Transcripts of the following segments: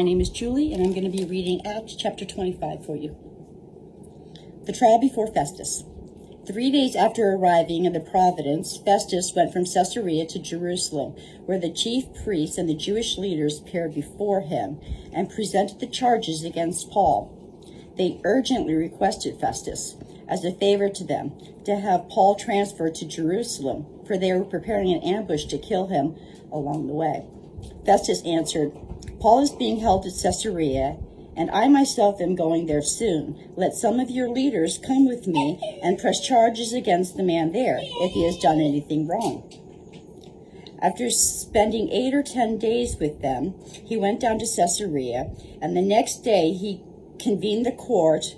My name is Julie, and I'm going to be reading Acts chapter 25 for you. The trial before Festus. 3 days after arriving in the province, Festus went from Caesarea to Jerusalem, where the chief priests and the Jewish leaders appeared before him and presented the charges against Paul. They urgently requested Festus, as a favor to them, to have Paul transferred to Jerusalem, for they were preparing an ambush to kill him along the way. Festus answered, "Paul is being held at Caesarea, and I myself am going there soon. Let some of your leaders come with me and press charges against the man there, if he has done anything wrong." After spending 8 or 10 days with them, he went down to Caesarea, and the next day he convened the court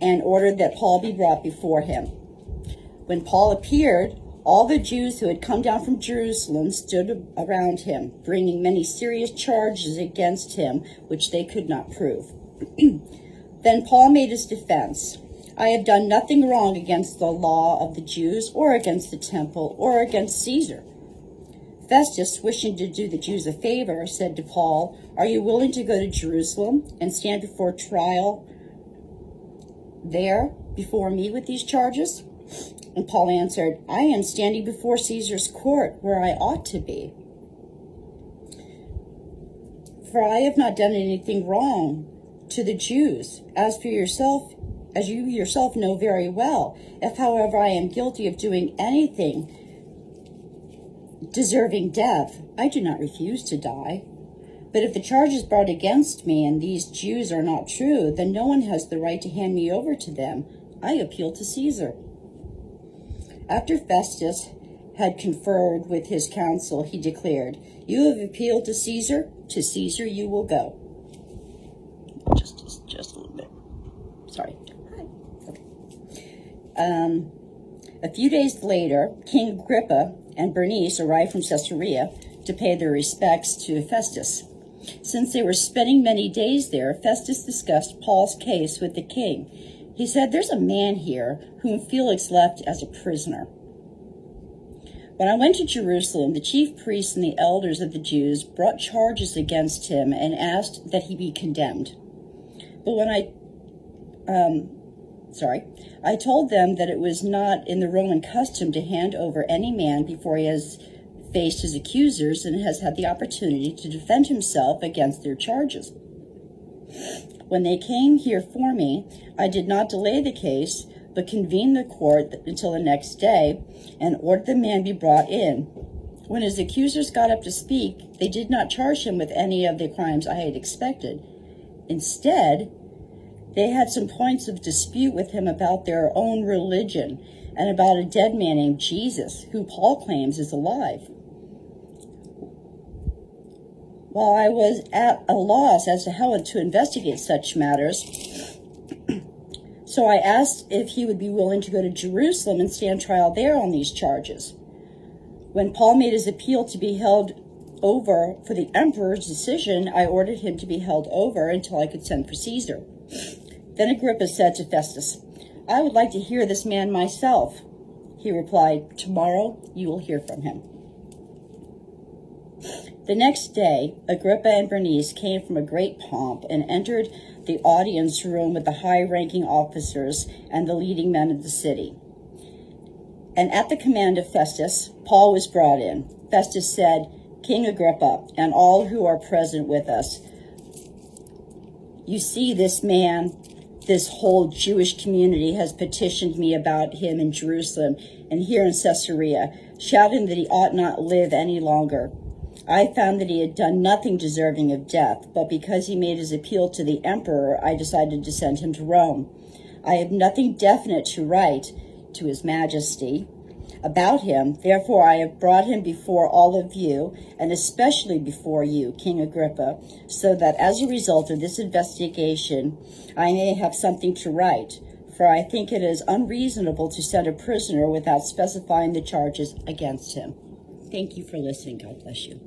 and ordered that Paul be brought before him. When Paul appeared, all the Jews who had come down from Jerusalem stood around him, bringing many serious charges against him, which they could not prove. Then Paul made his defense. "I have done nothing wrong against the law of the Jews, or against the temple, or against Caesar." Festus, wishing to do the Jews a favor, said to Paul, "Are you willing to go to Jerusalem and stand before trial there before me with these charges?" And Paul answered, "I am standing before Caesar's court, where I ought to be. For I have not done anything wrong to the Jews. As you yourself know very well, if, however, I am guilty of doing anything deserving death, I do not refuse to die. But if the charges brought against me and these Jews are not true, then no one has the right to hand me over to them. I appeal to Caesar." After Festus had conferred with his council, he declared, "You have appealed to Caesar you will go." Just a little bit. Sorry. Okay. A few days later, King Agrippa and Bernice arrived from Caesarea to pay their respects to Festus. Since they were spending many days there, Festus discussed Paul's case with the king. He said, "There's a man here whom Felix left as a prisoner. When I went to Jerusalem, the chief priests and the elders of the Jews brought charges against him and asked that he be condemned. But when I told them that it was not in the Roman custom to hand over any man before he has faced his accusers and has had the opportunity to defend himself against their charges. When they came here for me, I did not delay the case, but convened the court until the next day and ordered the man be brought in. When his accusers got up to speak, they did not charge him with any of the crimes I had expected. Instead, they had some points of dispute with him about their own religion and about a dead man named Jesus, who Paul claims is alive. While I was at a loss as to how to investigate such matters, so I asked if he would be willing to go to Jerusalem and stand trial there on these charges. When Paul made his appeal to be held over for the emperor's decision, I ordered him to be held over until I could send for Caesar." Then Agrippa said to Festus, "I would like to hear this man myself." He replied, "Tomorrow you will hear from him." The next day, Agrippa and Bernice came from a great pomp and entered the audience room with the high-ranking officers and the leading men of the city. And at the command of Festus, Paul was brought in. Festus said, "King Agrippa, and all who are present with us, you see this man, this whole Jewish community has petitioned me about him in Jerusalem and here in Caesarea, shouting that he ought not live any longer. I found that he had done nothing deserving of death, but because he made his appeal to the emperor, I decided to send him to Rome. I have nothing definite to write to his majesty about him. Therefore, I have brought him before all of you, and especially before you, King Agrippa, so that as a result of this investigation, I may have something to write, for I think it is unreasonable to send a prisoner without specifying the charges against him." Thank you for listening. God bless you.